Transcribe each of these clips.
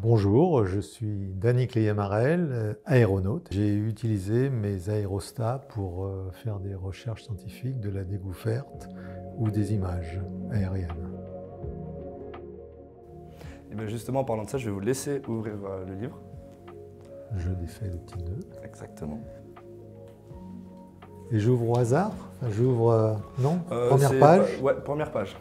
Bonjour, je suis Dany Cléamarel, aéronaute. J'ai utilisé mes aérostats pour faire des recherches scientifiques, de la découverte ou des images aériennes. Et bien justement, en parlant de ça, je vais vous laisser ouvrir le livre. Je défais le petit nœud. Exactement. Et j'ouvre au hasard. Enfin, j'ouvre, non, première page. Ouais, première page.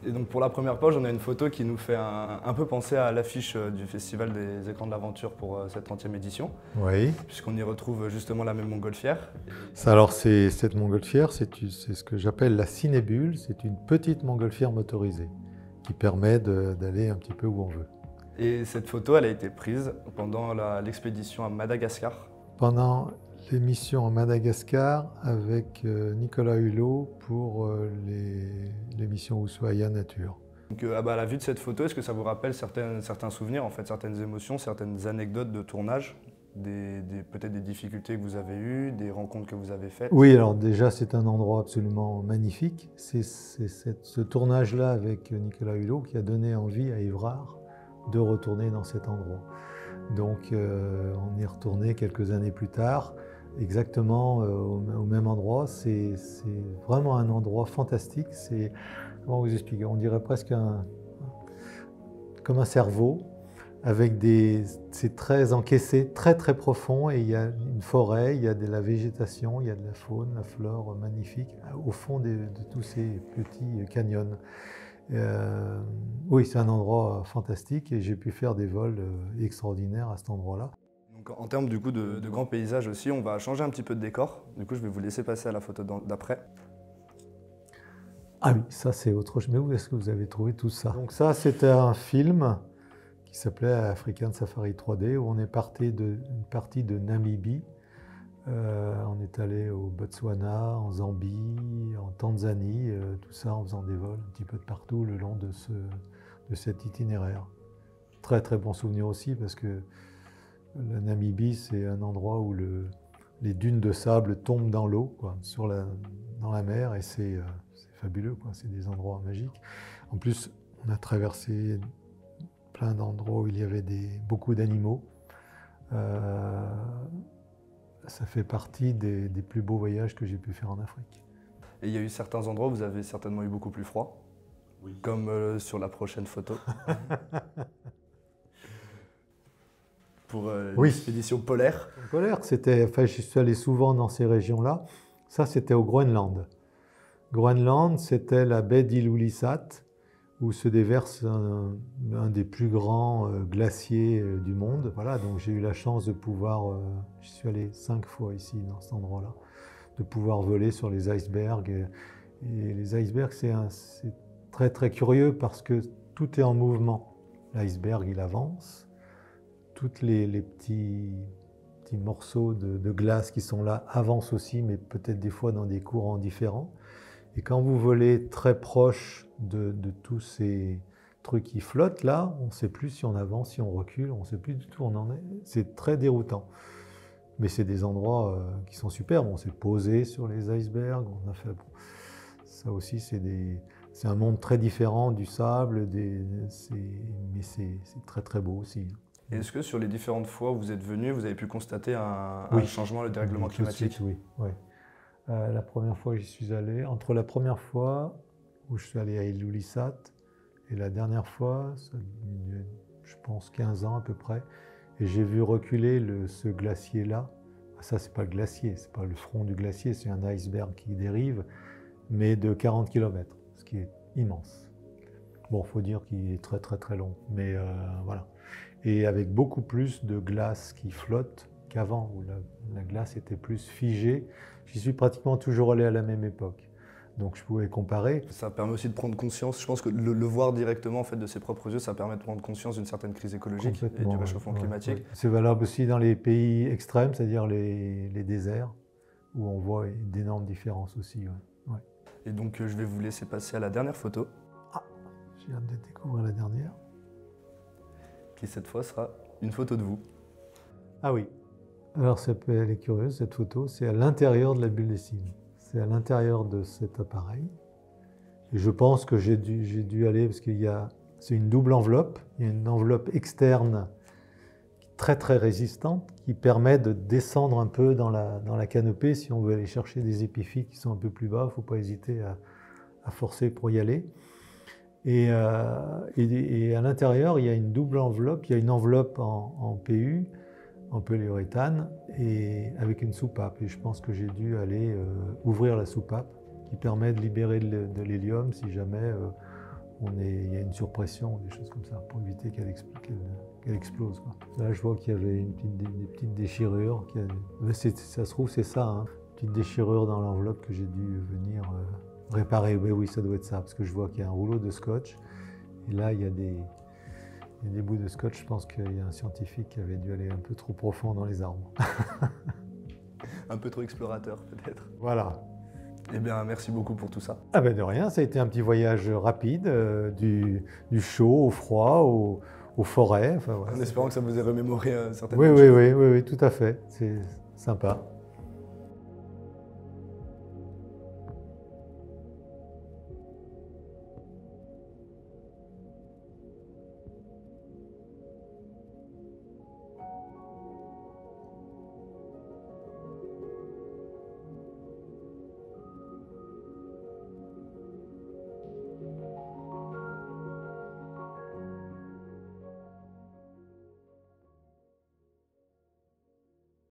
Et donc pour la première page, on a une photo qui nous fait un peu penser à l'affiche du Festival des écrans de l'aventure pour cette 30e édition. Oui. Puisqu'on y retrouve justement la même montgolfière. Alors cette montgolfière, c'est ce que j'appelle la cinébule. C'est une petite montgolfière motorisée qui permet d'aller un petit peu où on veut. Et cette photo, elle a été prise pendant l'expédition à Madagascar. Pendant l'émission à Madagascar avec Nicolas Hulot pour l'émission Ushuaïa Nature. Donc, à la vue de cette photo, est-ce que ça vous rappelle certains souvenirs, en fait, certaines émotions, certaines anecdotes de tournage, peut-être des difficultés que vous avez eues, des rencontres que vous avez faites? Oui, alors déjà c'est un endroit absolument magnifique. C'est ce tournage-là avec Nicolas Hulot qui a donné envie à Évrard de retourner dans cet endroit. Donc on est retourné quelques années plus tard, exactement au même endroit. C'est vraiment un endroit fantastique. C'est, comment vous expliquer, on dirait presque comme un cerveau, avec c'est très encaissé, très très profond, et il y a une forêt, il y a de la végétation, il y a de la faune, la flore magnifique, au fond de tous ces petits canyons. Oui, c'est un endroit fantastique et j'ai pu faire des vols extraordinaires à cet endroit-là. Donc, en termes du coup de grands paysages aussi, on va changer un petit peu de décor. Du coup, je vais vous laisser passer à la photo d'après. Ah oui, ça c'est autre chose. Mais où est-ce que vous avez trouvé tout ça? Donc ça, c'était un film qui s'appelait African Safari 3D, où on est parti une partie de Namibie. On est allé au Botswana, en Zambie, en Tanzanie, tout ça en faisant des vols un petit peu de partout le long de cet itinéraire. Très très bon souvenir aussi parce que la Namibie, c'est un endroit où les dunes de sable tombent dans l'eau, dans la mer, et c'est fabuleux, quoi. C'est des endroits magiques. En plus, on a traversé plein d'endroits où il y avait beaucoup d'animaux. Ça fait partie des plus beaux voyages que j'ai pu faire en Afrique. Et il y a eu certains endroits où vous avez certainement eu beaucoup plus froid, oui, comme sur la prochaine photo. Pour l'expédition polaire. Polaire, enfin, je suis allé souvent dans ces régions-là. Ça, c'était au Groenland. Groenland, c'était la baie d'Ilulissat, où se déverse un des plus grands glaciers du monde. Voilà, donc j'ai eu la chance de pouvoir, je suis allé 5 fois ici, dans cet endroit-là, de pouvoir voler sur les icebergs. Et les icebergs, c'est très très curieux parce que tout est en mouvement. L'iceberg, il avance. Tous les petits morceaux de glace qui sont là avancent aussi, mais peut-être des fois dans des courants différents. Et quand vous volez très proche de tous ces trucs qui flottent là, on ne sait plus si on avance, si on recule, on ne sait plus du tout où on en est. C'est très déroutant. Mais c'est des endroits qui sont superbes. On s'est posé sur les icebergs, on a fait... Bon, ça aussi, c'est un monde très différent du sable, mais c'est très très beau aussi. Est-ce que sur les différentes fois où vous êtes venu, vous avez pu constater un changement, le dérèglement climatique? Tout de suite, oui. La première fois que j'y suis allé, entre la première fois où je suis allé à Ilulissat et la dernière fois, je pense 15 ans à peu près, et j'ai vu reculer ce glacier-là. Ça, c'est pas le glacier, c'est pas le front du glacier, c'est un iceberg qui dérive, mais de 40 km, ce qui est immense. Bon, il faut dire qu'il est très très très long, mais voilà. Et avec beaucoup plus de glace qui flotte qu'avant, où la glace était plus figée. J'y suis pratiquement toujours allé à la même époque, donc je pouvais comparer. Ça permet aussi de prendre conscience, je pense que le voir directement en fait, de ses propres yeux, ça permet de prendre conscience d'une certaine crise écologique et du réchauffement climatique. Ouais. C'est valable aussi dans les pays extrêmes, c'est-à-dire les déserts, où on voit d'énormes différences aussi. Ouais. Et donc je vais vous laisser passer à la dernière photo. Ah, j'ai hâte de découvrir la dernière. Qui cette fois sera une photo de vous. Ah oui. Alors elle est curieuse cette photo, c'est à l'intérieur de la bulle des cimes. C'est à l'intérieur de cet appareil. Et je pense que j'ai dû aller, parce qu'il y a C'est une double enveloppe. Il y a une enveloppe externe très très résistante qui permet de descendre un peu dans la canopée. Si on veut aller chercher des épiphytes qui sont un peu plus bas, il ne faut pas hésiter à forcer pour y aller. Et à l'intérieur, il y a une double enveloppe. Il y a une enveloppe en PU, en polyuréthane, et avec une soupape. Et je pense que j'ai dû aller ouvrir la soupape qui permet de libérer de l'hélium si jamais il y a une surpression, des choses comme ça, pour éviter qu'elle explose, quoi. Là, je vois qu'il y avait des petites déchirures. Ça se trouve, c'est ça, hein, une petite déchirure dans l'enveloppe que j'ai dû venir réparer. Oui, ça doit être ça, parce que je vois qu'il y a un rouleau de scotch. Et là, il y a des bouts de scotch. Je pense qu'il y a un scientifique qui avait dû aller un peu trop profond dans les arbres. Un peu trop explorateur, peut-être. Voilà. Eh bien, merci beaucoup pour tout ça. Ah ben de rien, ça a été un petit voyage rapide, du chaud au froid, aux forêts. Enfin, voilà. En espérant que ça vous ait remémoré certaines Oui, choses. oui, tout à fait. C'est sympa.